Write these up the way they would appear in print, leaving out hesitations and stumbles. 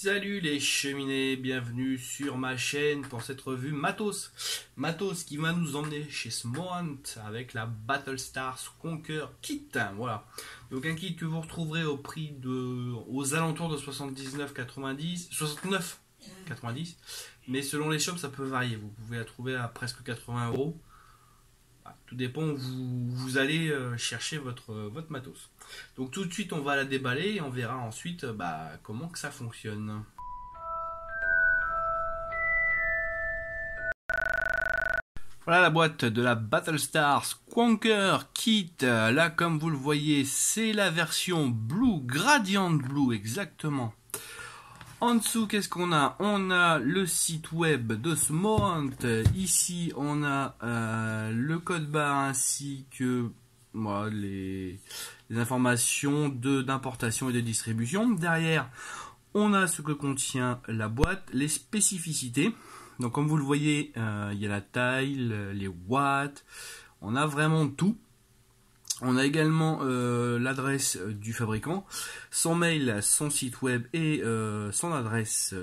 Salut les cheminées, bienvenue sur ma chaîne pour cette revue Matos. Matos qui va nous emmener chez Smorant avec la Battlestars Conquer Kit. Voilà. Donc un kit que vous retrouverez au prix de aux alentours de 79,90, 69,90. Mais selon les shops ça peut varier. Vous pouvez la trouver à presque 80 euros. Tout dépend où vous allez chercher votre matos. Donc tout de suite on va la déballer et on verra ensuite comment que ça fonctionne. Voilà la boîte de la Battlestars Conquer Kit. Là comme vous le voyez c'est la version Blue, Gradient Blue exactement. En dessous, qu'est-ce qu'on a? On a le site web de Smorant. Ici, on a le code barre ainsi que les informations d'importation et de distribution. Derrière, on a ce que contient la boîte, les spécificités. Donc, comme vous le voyez, il y a la taille, les watts. On a vraiment tout. On a également l'adresse du fabricant, son mail, son site web et son adresse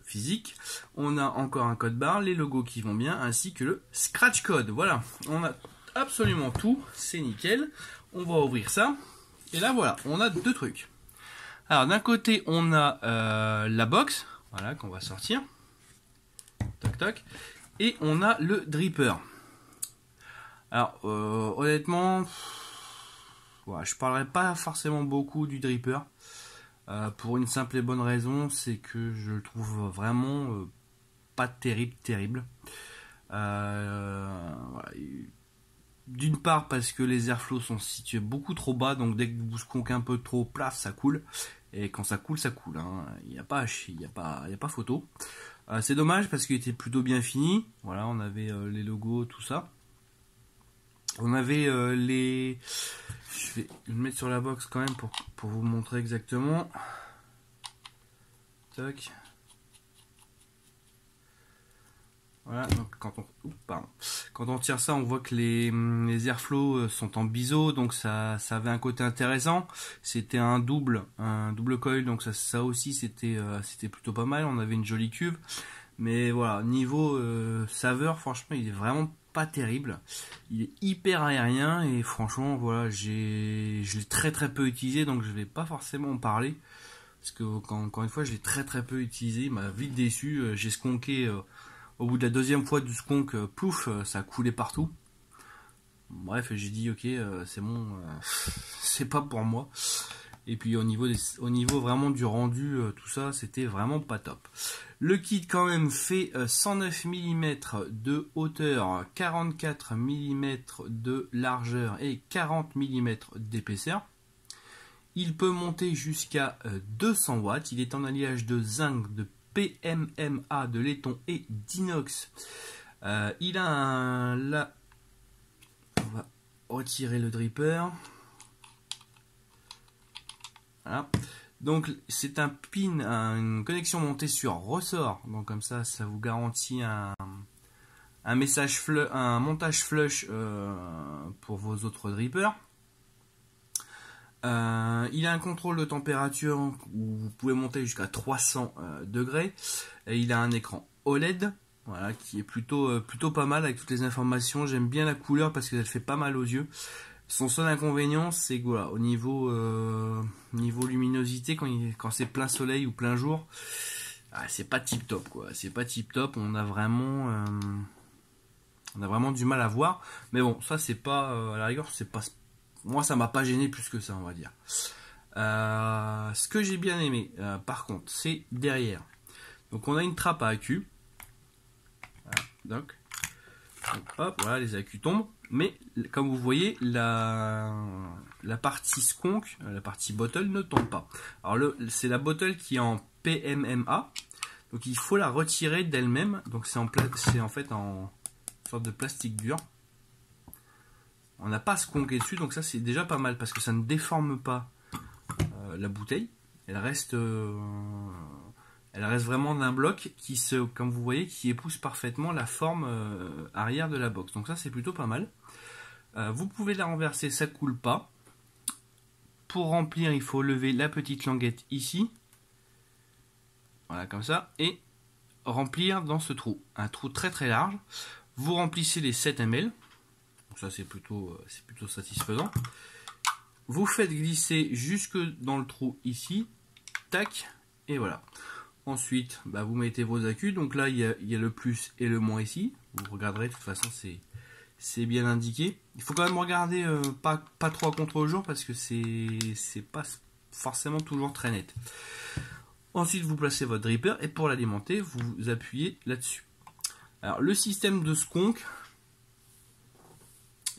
physique. On a encore un code barre, les logos qui vont bien, ainsi que le scratch code. Voilà, on a absolument tout, c'est nickel. On va ouvrir ça. Et là voilà, on a deux trucs. Alors d'un côté, on a la box, voilà, qu'on va sortir. Toc toc. Et on a le dripper. Alors honnêtement... Voilà, je parlerai pas forcément beaucoup du dripper pour une simple et bonne raison, c'est que je le trouve vraiment pas terrible. Voilà. D'une part parce que les airflows sont situés beaucoup trop bas, donc dès que vous squonquez un peu trop, plaf, ça coule. Et quand ça coule, ça coule. Hein. Il n'y a pas photo. C'est dommage parce qu'il était plutôt bien fini. Voilà, on avait les logos, tout ça. On avait je vais le mettre sur la box quand même pour vous montrer exactement. Tac. Voilà, donc quand on tire ça, on voit que les airflows sont en biseau, donc ça avait un côté intéressant. C'était un double coil, donc ça aussi c'était plutôt pas mal. On avait une jolie cuve, mais voilà, niveau saveur, franchement, il est vraiment pas terrible. Il est hyper aérien et franchement, voilà, je l'ai très peu utilisé, donc je vais pas forcément en parler parce que encore une fois, je l'ai très peu utilisé. Il m'a vite déçu. J'ai sconké. Au bout de la deuxième fois du skunk, plouf, ça coulait partout. Bref, j'ai dit ok, c'est bon, c'est pas pour moi. Et puis au niveau vraiment du rendu, tout ça, c'était vraiment pas top. Le kit quand même fait 109 mm de hauteur, 44 mm de largeur et 40 mm d'épaisseur. Il peut monter jusqu'à 200 watts. Il est en alliage de zinc, de PMMA, de laiton et d'inox. Il a là, on va retirer le dripper. Voilà. Donc c'est un pin, une connexion montée sur ressort. Donc comme ça vous garantit un montage flush pour vos autres drippers. Il a un contrôle de température où vous pouvez monter jusqu'à 300 degrés. Et il a un écran OLED, voilà, qui est plutôt pas mal avec toutes les informations. J'aime bien la couleur parce qu'elle fait pas mal aux yeux. Son seul inconvénient, c'est que voilà, au niveau luminosité, quand c'est plein soleil ou plein jour, c'est pas tip top quoi. C'est pas tip top. On a vraiment du mal à voir. Mais bon, ça c'est pas à la rigueur, c'est pas. Moi, ça m'a pas gêné plus que ça, on va dire. Ce que j'ai bien aimé, par contre, c'est derrière. Donc, on a une trappe à accu. Voilà, donc, hop, voilà, les accus tombent. Mais, comme vous voyez, la partie skunk, la partie bottle ne tombe pas. Alors, c'est la bottle qui est en PMMA. Donc, il faut la retirer d'elle-même. Donc, c'est en fait en sorte de plastique dur. On n'a pas skunké dessus, donc ça c'est déjà pas mal parce que ça ne déforme pas la bouteille. Elle reste vraiment d'un bloc comme vous voyez, qui épouse parfaitement la forme arrière de la box. Donc ça c'est plutôt pas mal. Vous pouvez la renverser, ça coule pas. Pour remplir, il faut lever la petite languette ici. voilà comme ça, et remplir dans ce trou, un trou très très large. Vous remplissez les 7 ml, donc ça c'est plutôt satisfaisant. Vous faites glisser jusque dans le trou ici, tac, et voilà. Ensuite, bah, vous mettez vos accus, donc là il y a le plus et le moins ici, vous regarderez, de toute façon c'est bien indiqué. Il faut quand même regarder pas trop à contre-jour parce que c'est pas forcément toujours très net. Ensuite, vous placez votre dripper et pour l'alimenter, vous appuyez là-dessus. Alors, le système de Skonk,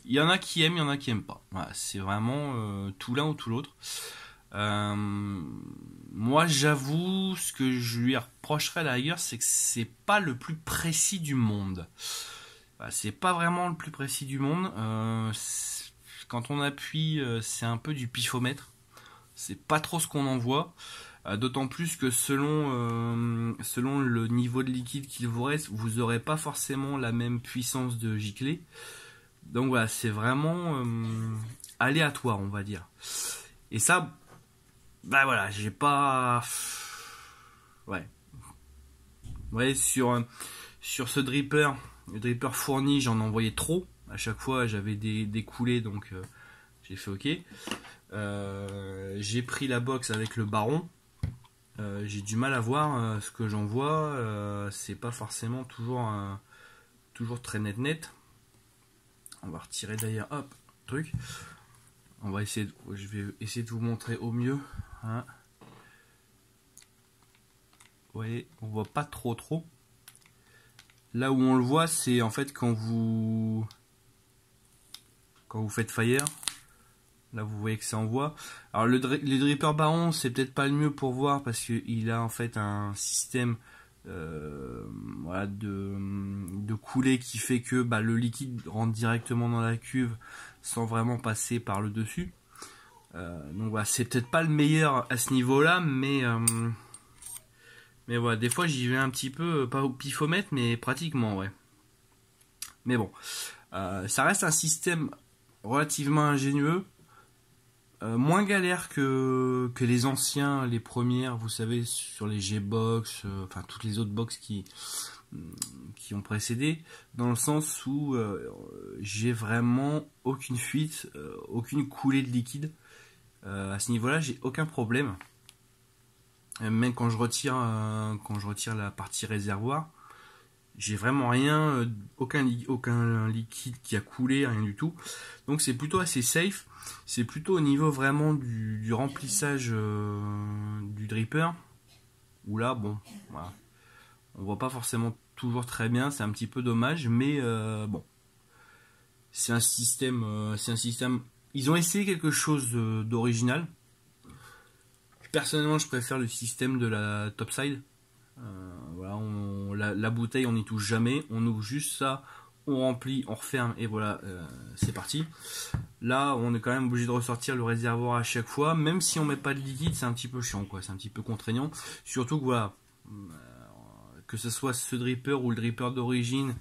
il y en a qui aiment, il y en a qui n'aiment pas. Voilà, c'est vraiment tout l'un ou tout l'autre. Moi, j'avoue, ce que je lui reprocherais à la rigueur, c'est que c'est pas le plus précis du monde. Voilà, c'est pas vraiment le plus précis du monde. Quand on appuie, c'est un peu du pifomètre. C'est pas trop ce qu'on en voit. D'autant plus que selon le niveau de liquide qu'il vous reste, vous n'aurez pas forcément la même puissance de giclée. Donc voilà, c'est vraiment aléatoire, on va dire. Et ça, bah voilà, j'ai pas... Ouais. Ouais, sur ce dripper, le dripper fourni, j'en envoyais trop. À chaque fois, j'avais des coulées, donc j'ai fait OK. J'ai pris la box avec le baron. J'ai du mal à voir ce que j'envoie, c'est pas forcément toujours très net. On va retirer d'ailleurs, hop, truc. On va essayer, je vais essayer de vous montrer au mieux. Hein. Vous voyez, on voit pas trop. Là où on le voit, c'est en fait quand vous faites fire. Là, vous voyez que ça envoie. Alors, le dripper baron, c'est peut-être pas le mieux pour voir parce qu'il a en fait un système voilà, de coulée qui fait que bah, le liquide rentre directement dans la cuve sans vraiment passer par le dessus. Donc, voilà, c'est peut-être pas le meilleur à ce niveau-là, mais voilà, des fois j'y vais un petit peu, pas au pifomètre, mais pratiquement, ouais. Mais bon, ça reste un système relativement ingénieux. Moins galère que les anciens, les premières, vous savez, sur les G-Box, enfin toutes les autres box qui ont précédé, dans le sens où j'ai vraiment aucune fuite, aucune coulée de liquide. À ce niveau-là, j'ai aucun problème. Même quand je retire la partie réservoir, j'ai vraiment rien, aucun liquide qui a coulé, rien du tout. Donc c'est plutôt assez safe. C'est plutôt au niveau vraiment du remplissage du dripper. Où là, bon, voilà. On voit pas forcément toujours très bien. C'est un petit peu dommage, mais bon. C'est un système. Ils ont essayé quelque chose d'original. Personnellement, je préfère le système de la topside. Voilà, la bouteille on n'y touche jamais, on ouvre juste ça, on remplit, on referme et voilà, c'est parti. Là on est quand même obligé de ressortir le réservoir à chaque fois, même si on met pas de liquide, c'est un petit peu chiant quoi, c'est un petit peu contraignant, surtout que voilà, que ce soit ce dripper ou le dripper d'origine,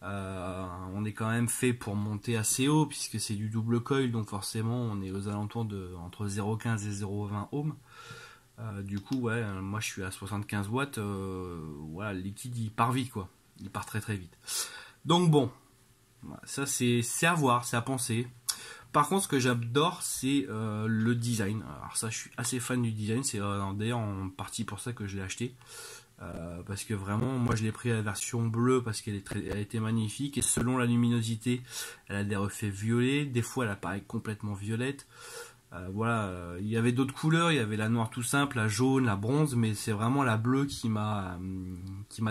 on est quand même fait pour monter assez haut puisque c'est du double coil, donc forcément on est aux alentours de entre 0,15 et 0,20 ohms. Du coup, ouais, moi je suis à 75 watts, voilà, le liquide il part vite quoi, il part très vite. Donc bon, ça c'est à voir, c'est à penser. Par contre, ce que j'adore, c'est le design. Alors ça, je suis assez fan du design, c'est d'ailleurs en partie pour ça que je l'ai acheté. Parce que vraiment, moi je l'ai pris à la version bleue parce qu'elle était magnifique et selon la luminosité, elle a des reflets violets, des fois elle apparaît complètement violette. Voilà, il y avait d'autres couleurs, il y avait la noire tout simple, la jaune, la bronze, mais c'est vraiment la bleue qui m'a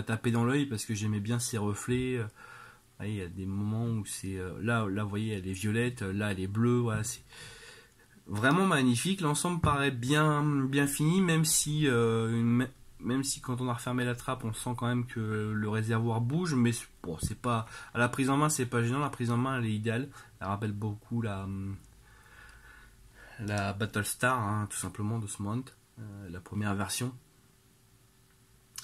tapé dans l'œil parce que j'aimais bien ses reflets. Il y a des moments où c'est là vous voyez, elle est violette, là elle est bleue, voilà, c'est vraiment magnifique. L'ensemble paraît bien fini, même si quand on a refermé la trappe, on sent quand même que le réservoir bouge, mais bon, c'est pas à la prise en main, c'est pas gênant. La prise en main, elle est idéale. Elle rappelle beaucoup la Battlestar, hein, tout simplement, de ce mount, la première version,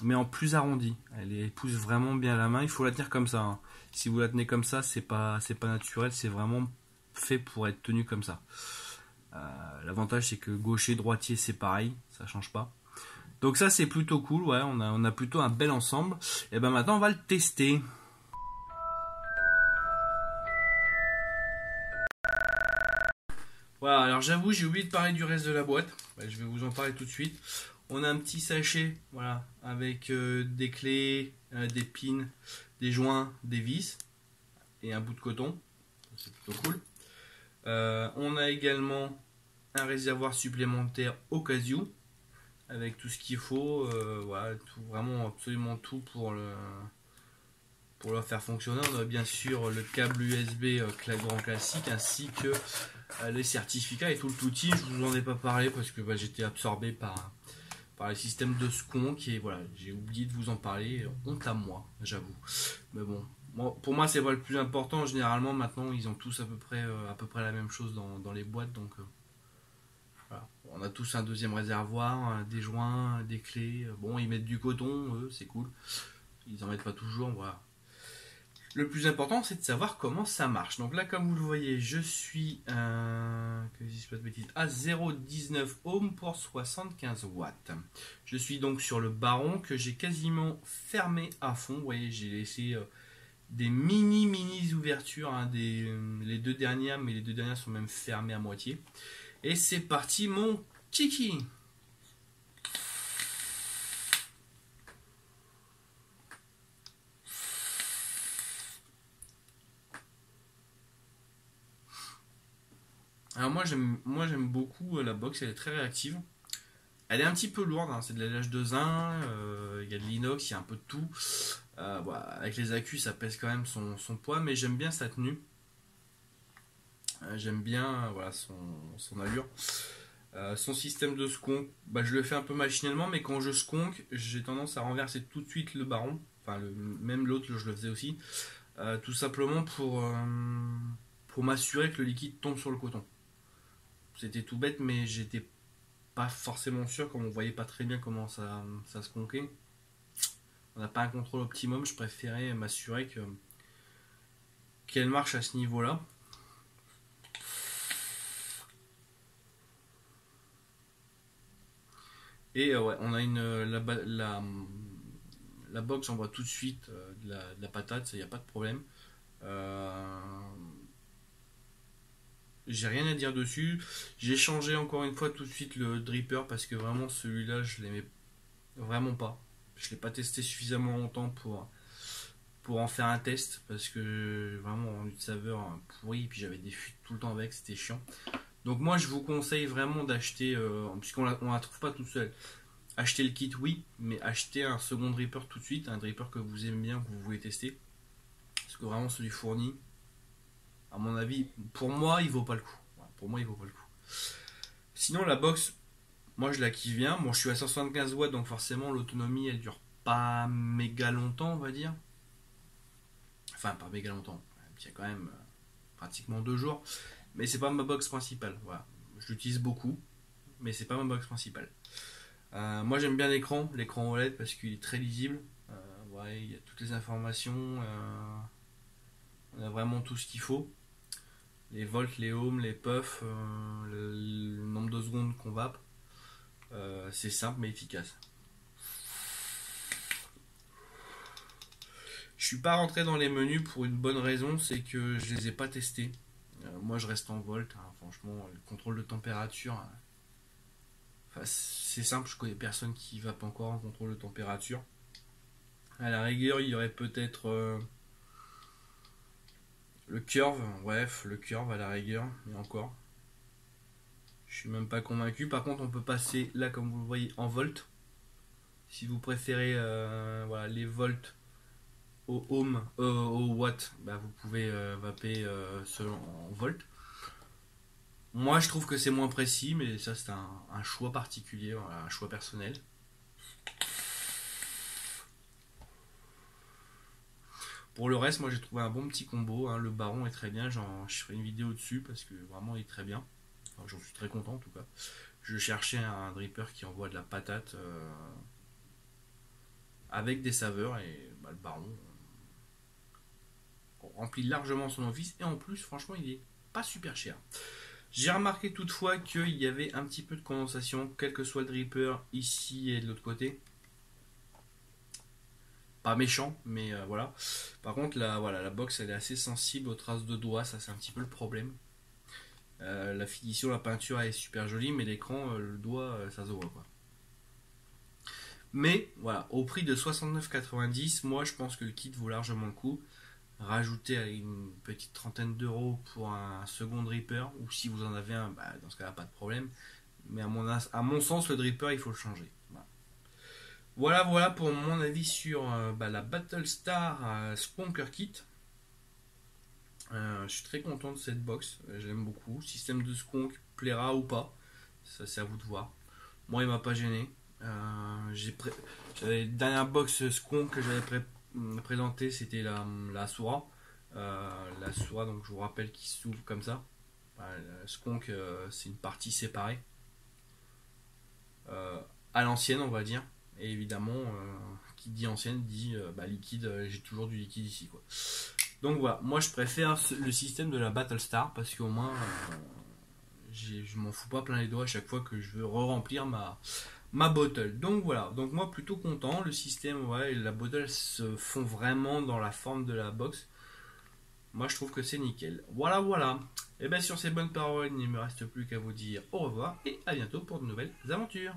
mais en plus arrondi. Elle pousse vraiment bien la main. Il faut la tenir comme ça. Hein. Si vous la tenez comme ça, c'est pas naturel. C'est vraiment fait pour être tenu comme ça. L'avantage, c'est que gaucher, droitier, c'est pareil, ça change pas. Donc ça c'est plutôt cool, ouais, on a plutôt un bel ensemble. Et ben maintenant on va le tester. Voilà, alors j'avoue j'ai oublié de parler du reste de la boîte. Je vais vous en parler tout de suite. On a un petit sachet, voilà, avec des clés, des pins, des joints, des vis et un bout de coton. C'est plutôt cool. On a également un réservoir supplémentaire au cas où, avec tout ce qu'il faut, voilà, vraiment absolument tout pour le faire fonctionner. On a bien sûr le câble USB grand classique, ainsi que les certificats et tout le touti. Je vous en ai pas parlé parce que j'étais absorbé par les systèmes de Skonk et voilà, j'ai oublié de vous en parler. Honte à moi, j'avoue. Mais bon, pour moi c'est pas le plus important. Généralement maintenant ils ont tous à peu près la même chose dans les boîtes, donc voilà. On a tous un deuxième réservoir, des joints, des clés. Bon, ils mettent du coton, eux, c'est cool. Ils en mettent pas toujours, voilà. Le plus important, c'est de savoir comment ça marche. Donc là, comme vous le voyez, je suis que je dise pas de bêtises, à 0,19 ohms pour 75 watts. Je suis donc sur le baron que j'ai quasiment fermé à fond. Vous voyez, j'ai laissé des mini ouvertures, hein, les deux dernières, mais les deux dernières sont même fermées à moitié. Et c'est parti, mon kiki. Alors moi j'aime beaucoup la box, elle est très réactive. Elle est un petit peu lourde, hein, c'est de la lâche de zinc, il y a de l'inox, il y a un peu de tout. Voilà, avec les accus ça pèse quand même son poids, mais j'aime bien sa tenue. J'aime bien voilà, son allure. Son système de skonk, je le fais un peu machinalement, mais quand je skonk, j'ai tendance à renverser tout de suite le baron. Enfin, même l'autre, je le faisais aussi. Tout simplement pour m'assurer que le liquide tombe sur le coton. C'était tout bête, mais j'étais pas forcément sûr, comme on voyait pas très bien comment ça se conquait. On n'a pas un contrôle optimum, je préférais m'assurer qu'elle marche à ce niveau-là. Et ouais, on a la box envoie tout de suite de la patate, il n'y a pas de problème. J'ai rien à dire dessus. J'ai changé encore une fois tout de suite le dripper parce que vraiment celui-là je l'aimais vraiment pas. Je l'ai pas testé suffisamment longtemps pour en faire un test parce que vraiment rendu de saveur pourri, puis j'avais des fuites tout le temps avec, c'était chiant. Donc moi je vous conseille vraiment d'acheter, puisqu'on la trouve pas toute seule, acheter le kit oui, mais acheter un second dripper tout de suite, un dripper que vous aimez bien, que vous voulez tester, parce que vraiment celui fourni, à mon avis, pour moi il vaut pas le coup. Pour moi il vaut pas le coup. Sinon la box, moi je la kiffe bien. Bon, je suis à 175 watts, donc forcément l'autonomie elle dure pas méga longtemps, on va dire. Enfin, pas méga longtemps. Il y a quand même pratiquement 2 jours. Mais c'est pas ma box principale. Voilà. Je l'utilise beaucoup, mais c'est pas ma box principale. Moi j'aime bien l'écran OLED parce qu'il est très lisible. Ouais, il y a toutes les informations. On a vraiment tout ce qu'il faut. Les volts, les ohms, les puffs, le nombre de secondes qu'on vape. C'est simple mais efficace. Je suis pas rentré dans les menus pour une bonne raison, c'est que je les ai pas testés. Moi je reste en volt, hein, franchement, le contrôle de température. C'est simple, je connais personne qui vape encore en contrôle de température. À la rigueur, il y aurait peut-être le curve, bref, le curve à la rigueur, mais encore. Je suis même pas convaincu. Par contre, on peut passer là, comme vous le voyez, en volt. Si vous préférez voilà, les volts au ohm, au watt, vous pouvez vaper selon en volt. Moi, je trouve que c'est moins précis, mais ça, c'est un choix particulier, un choix personnel. Pour le reste, moi, j'ai trouvé un bon petit combo. Hein. Le baron est très bien. Je ferai une vidéo dessus parce que vraiment, il est très bien. Enfin, j'en suis très content en tout cas. Je cherchais un dripper qui envoie de la patate avec des saveurs et le baron remplit largement son office et en plus franchement il est pas super cher. J'ai remarqué toutefois qu'il y avait un petit peu de condensation, quel que soit le dripper ici et de l'autre côté. Pas méchant, mais voilà. Par contre, voilà, la box elle est assez sensible aux traces de doigts, ça c'est un petit peu le problème. La finition, la peinture elle est super jolie, mais l'écran, le doigt, ça se voit quoi. Mais voilà, au prix de 69,90, moi je pense que le kit vaut largement le coup. Rajouter une petite trentaine d'euros pour un second dripper, ou si vous en avez un, bah, dans ce cas-là, pas de problème. Mais à mon sens, le dripper, il faut le changer. Voilà pour mon avis sur la Battlestar Squonker Kit. Je suis très content de cette box, j'aime beaucoup. Système de Squonk plaira ou pas, ça c'est à vous de voir. Moi, il m'a pas gêné. J'avais la dernière box Squonk que j'avais présentée, c'était la Asura. La Asura, donc je vous rappelle qu'il s'ouvre comme ça. Squonk, c'est une partie séparée. À l'ancienne, on va dire. Et évidemment, qui dit ancienne dit liquide, j'ai toujours du liquide ici quoi. Donc voilà, moi je préfère le système de la Battlestar parce qu'au moins je m'en fous pas plein les doigts à chaque fois que je veux re-remplir ma bottle. Donc voilà, donc moi plutôt content, le système et la bottle se font vraiment dans la forme de la box. Moi je trouve que c'est nickel. Voilà. Et bien sur ces bonnes paroles, il ne me reste plus qu'à vous dire au revoir et à bientôt pour de nouvelles aventures.